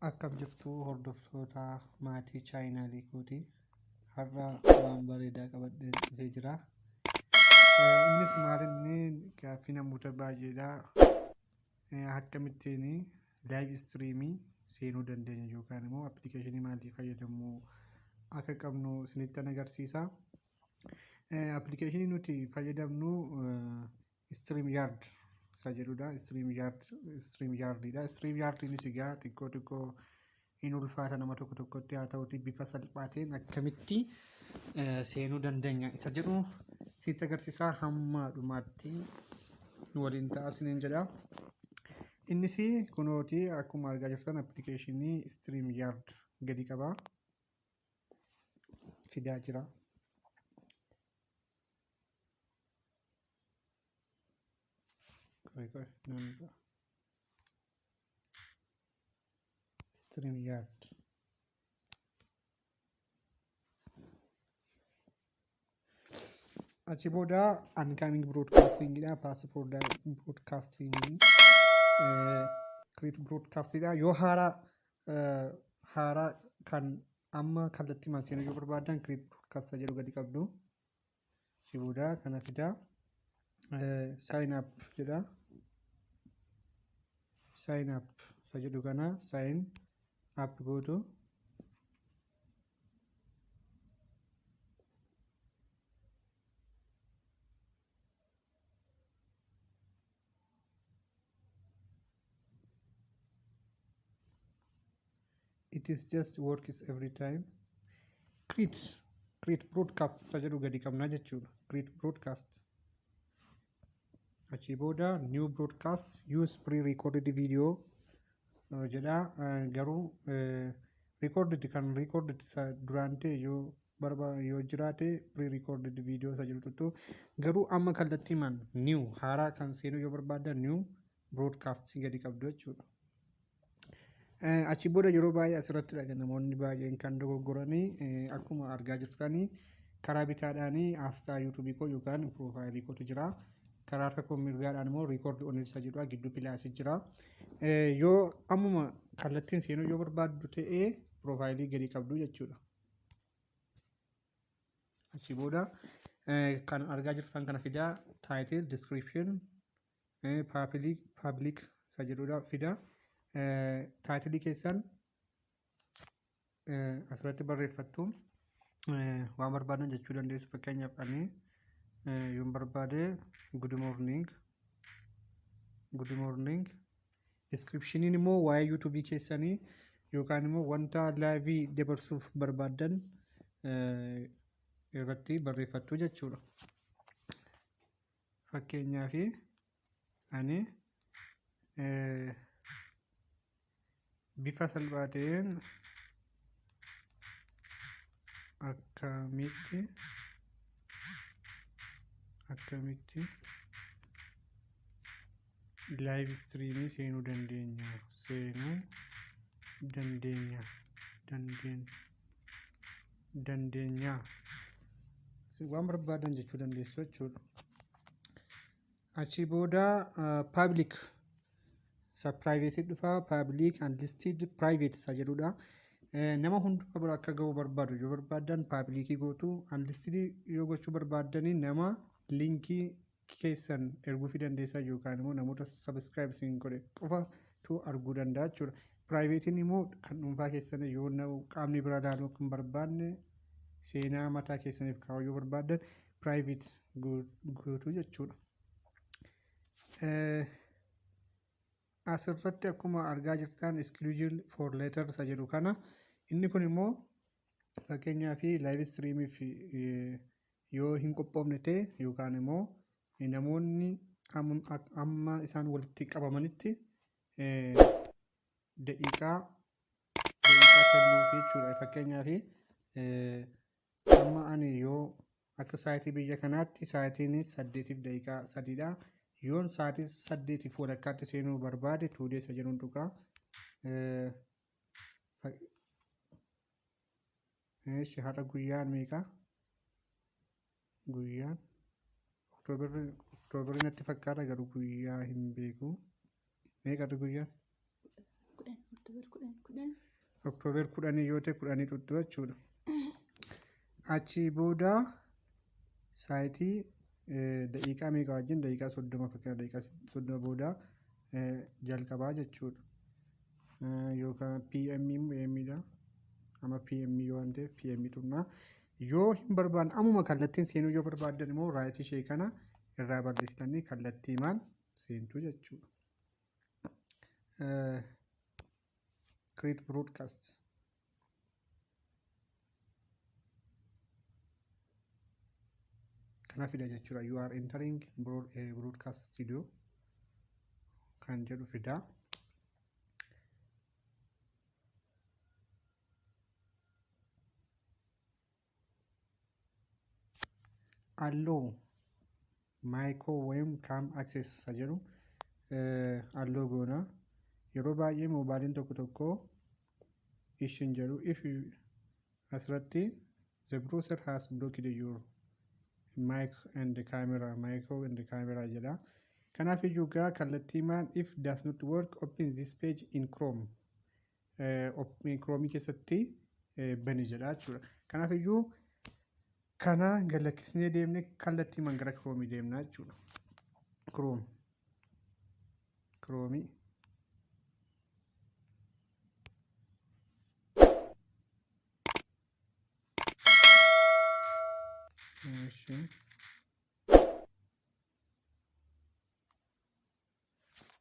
Akkam jirtu hordoftoota maatii chaayinaalii kooti har'a waan bareedaa qabadheen dhufee jira. Innis maalinni gaaffii namoota baay'eedha. Akkamittiin live streamii seenuu dandeenya yookaan immoo appilikeeshinii maalii fayyadamuu akka qabnu isinitti agarsiisa. Appilikeeshinii nuti fayyadamnu StreamYard isa jedhudha. StreamYardidha. StreamYardiinis egaa xiqqoo hin ulfaata nama tokkotti haa ta'uti bifa salphaatiin akkamitti seenuu dandeenya isa jedhu sitti agarsiisaa hamma dhumaatti waliin taasisneen jedha. Innis kunooti akkuma argaa jirtan appilikeeshinii StreamYard gadi qaba fidaa jira. StreamYard achi booda incoming broadcasting dha, passport broadcasting create broadcasting dha. Yoo haaraa kan amma kallattii maaseenuu yoo barbaadan create broadcast jedhu gadi qabdu. Achi booda kana fida sign up jedha. Sign up sajedu kana sign up go to it is just works every time. Create broadcast sajedu gadi qabna jechuudha. Create broadcast achi booda new broadcast use pre-recorded video jedha. Garuu recorded durante yoo jiraate pre-recorded video isa jedhutu garuu amma kallattii man new haaraa kan seenuu yoo barbaadan new broadcast gadi qabdu jechuudha. Achi booda yeroo baay'ee asirratti namoonni baay'een kan dogoggoranii akkuma argaa jirtanii karaa bitaadhaanii asxaa YouTube koo yookaan profaayilii kootu jira. Karaa tokko mirgaadhaan immoo record on isa jedhu gidduu pilaasii jira. Yoo ammuma kallattiin seenuu yoo barbaaddu ta'ee profaayilii gadi qabdu jechuudha. Achi booda kan argaa jirtan kana fidaa title description public isa jedhudha fida. Title keessan asirratti barreeffattu waan barbaadan jechuu dandeessu. Fakkeenyaaf ani yoo barbaade good morning description immoo waa'ee YouTube keessanii yookaan immoo wanta live dabarsuuf barbaadan irratti barreeffattu jechuudha. Fakkeenyaaf ani bifa salphaatiin akkamitti live streamii seenuu dandeenya waan barbaadan jechuu dandeessu jechuudha. Achi booda public privacy dhufa public unlisted private isa jedhudha. Nama hundumaa bira akka ga'u barbaadu yoo barbaadan public gootu. Unlisted yoo gochuu barbaadanii nama linkii keessan erguu fi dandeessaa yookaan immoo namoota subscribe siin godhe qofatu arguu danda'a jechuudha. Private immoo kan dhuunfaa keessan yoo qaamni bira ilaaluu kan barbaanne seenaa mataa keessaniif kaa'uu yoo barbaadan private gootu jechuudha. Asirratti akkuma argaa jirtan exclusion for later isa jedhu kana inni kun immoo fakkeenyaaf live streamiif yoo hin qophoofne ta'e yookaan immoo namoonni amma isaan walitti qabamanitti daqiiqaa kennuuf jechuudha. Fakkeenyaaf amma ani yoo akka sa'aatii biyya kanaatti sa'aatiin 8 daqiiqaa 3dha. Yoon sa'aatii 8 walakkaatti seenuu barbaade tuudee isa jedhuun tuqaa. Har'a guyyaan meeqa? Guyyaan Oktoobarri natti fakkaata garuu guyyaa hin beeku. Meeqatu guyyaan? Oktoober 10 yoo ta'e 10 tuttu jechuudha. Achi booda saayitii daqiiqaa meeqa wajjin daqiiqaa 30 fakkaata daqiiqaa 30 booda jalqabaa jechuudha. Yookaan PM dha. Amma PM yoo ta'eef PM xummaa yoo hin barbaanne ammuma kallattiin seenuu yoo barbaaddan immoo raayitii ishee kana irraa balleessitanii kallattiimaan seentu jechuudha. Create broadcast. Kana fida jechuudha. You are entering broadcast studio kan jedhu fida. Allow micro webcam access jedhu allow goona. Yeroo baay'ee moobaaliin tokko ishin jedhu if asirratti the browser has blocked your mic and the camera jedha. Kanaaf iyyuu gaa kallattiimaan if does not work open this page in Chrome. Chrome keessatti bani jedha jechuudha. Kanaaf iyyuu kana galakkisnee deemne kallattiimaan gara Chrome deemna jechuudha. Chrome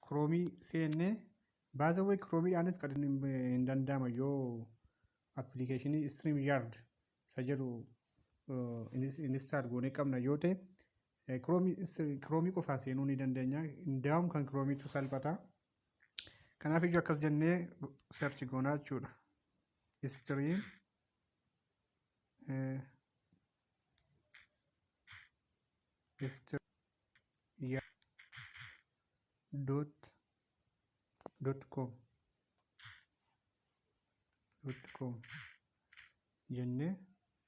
Chrome seenne baza way Chrome anis kan hin danda'ama yoo application StreamYard sajaru install goone qabna yoo ta'e Chrome qofaan seenuu ni dandeenya. Indaam kan Chrome tu salphata. Kanaaf iyyuu akkas jennee search goonaa jechuudha. Stream .com jennee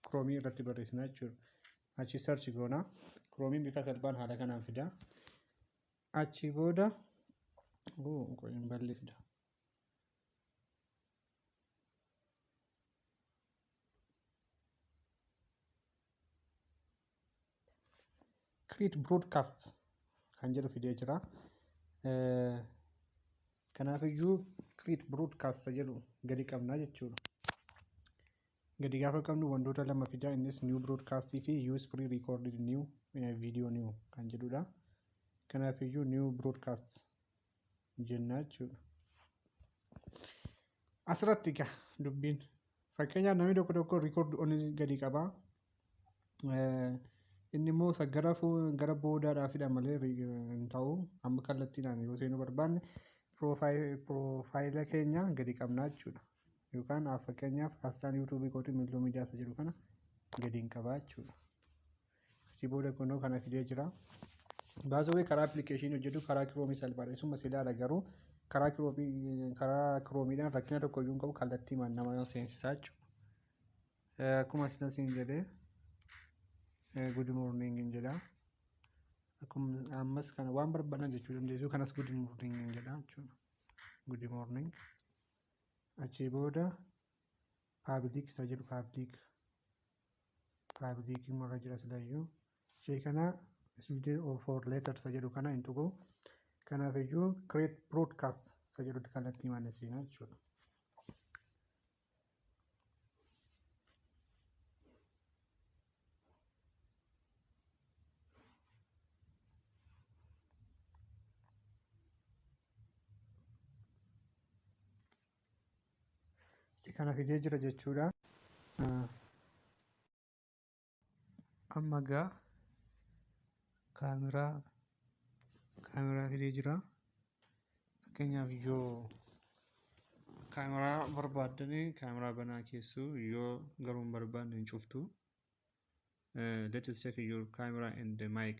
Chrome irratti barreessina jechuudha. Achi search goona. Chrome bifa salphaan haala kanaan fida. Achi booda qoyin balli fida. Create broadcast kan jedhu fidee jira. Kanaaf iyyuu create broadcast jedhu gadi qabna jechuudha. Gadi gaafa qabnu wantoota lama fidaa. Innis new broadcast fi use pre-recorded new video new kan jedhudha. Kanaaf iyyuu new broadcast jenna jechuudha. Asirratti dubbiin fakkeenyaaf namni tokko record on gadi qaba. Inni immoo gara boodaadhaafidha malee hin ta'u. Amma kallattiidhaan yoo seenuu barbaanne profaayila keenya gadi qabna jechuudha. Yookaan fakkeenyaaf asxaan YouTube kootii miiloo miidiyaa isa jedhu kana gadi hin qabaa jechuudha. Achi booda kunoo kana fidee jira. Baasawee karaa appilikeeshinii hojjetu karaa Chrome salphaadha. Isuma silaadha garuu karaa Chromeedhaan rakkina tokko iyyuu hin qabu kallattiimaan nama seensisaa jechuudha. Akkuma asiin jedhee good morning jedha. Akkuma ammas kana waan barbaadan jechuu dandeessu. Kanas good morning jedha jechuudha. Good morning. Achi booda public isa jedhu public marra jira silayyuu. Ishee kana video for later isa jedhu kana hin tuqu. Kanaaf iyyuu create broadcast isa jedhutti kallattiimaan seenaa jechuudha. Kana fidee jira jechuudha. Amma gaa kaameraa fidee jira. Fakkeenyaaf yoo kaameraa barbaaddanii kaameraa banaa keessu yoo garuu hin barbaanne hin cuftu. Let us check your camera and the mic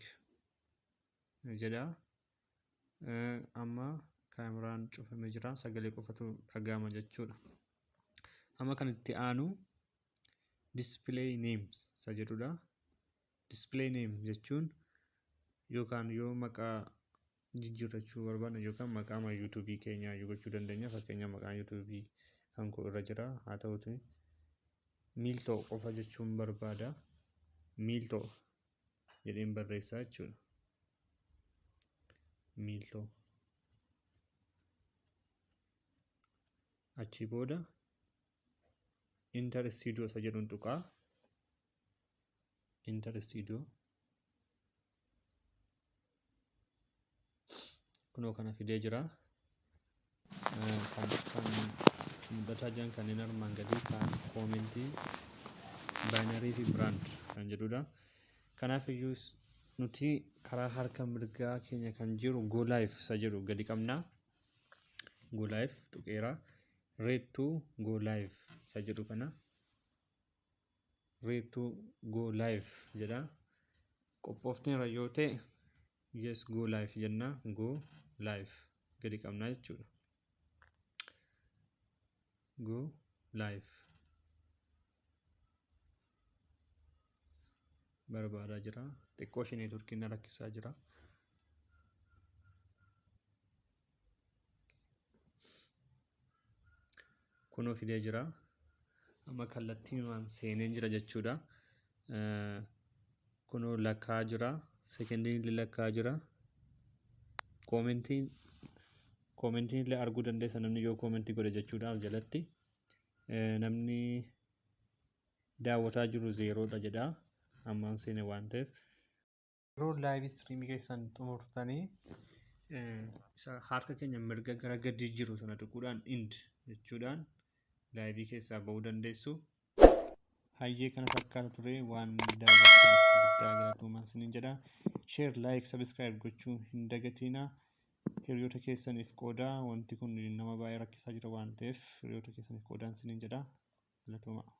jedha. Amma kaameraan cufamee jira. Sagalee qofatu dhaga'ama jechuudha. Amma kan itti aanu display names isa jedhudha. Display name jechuun yookaan yoo maqaa jijjiirrachuu barbaadna yookaan maqaa YouTube keenyaa gochuu dandeenya. Fakkeenya maqaa YouTube kan koo irra jira, haa ta'uuti miiltoo qofa jechuun barbaada. Miiltoo jedheen barreessaa jechuudha. Miiltoo. Achi booda Enter Studio isa jedhuun tuqaa. Enter Studio. Kunoo kana fidee jira. Kan mul'ataa jiran kanneen armaan gadii kan koomentii baayinarii fi biraand kan jedhudha. Kanaaf iyyuu nuti karaa harka mirgaa keenya kan jiru go live isa jedhu gadi qabna. Go live tuqeera. Ready to go live isa jedhu kana. Ready to go live jedha. Qophoofneera yoo ta'e yes go live jenna. Go live gadi qabna jechuudha. Go live barbaadaa jira. Xiqqoo ishee neetworkiin rakkisaa jira. Kunoo fidee jira. Amma kallattiimaan seeneen jira jechuudha. Kunoo lakkaa jira. Sekendiin lakkaa jira. Koomentiin illee arguu dandeessa namni yoo koomentii godhe jechuudha as jalatti. Namni daawwataa jiru 0dha jedha. Ammaan seene waan ta'eef. Yeroo live streamii keessan xumurtanii isa harka keenya mirga gara gadi jiru sana tuquudhaan ind jechuudhaan laayivii keessaa bahuu dandeessu. Hayyee kana fakkaata ture waan daawwattaniif guddaa galatoomaa isiniin jedha. Share, like, subscribe gochuu hin dagatinaa. Hiriyoota keessaniif qoodaa. Wanti kun nama baay'ee rakkisaa jira waan ta'eef hiriyoota keessaniif qoodaan isiniin jedha. Galatoomaa.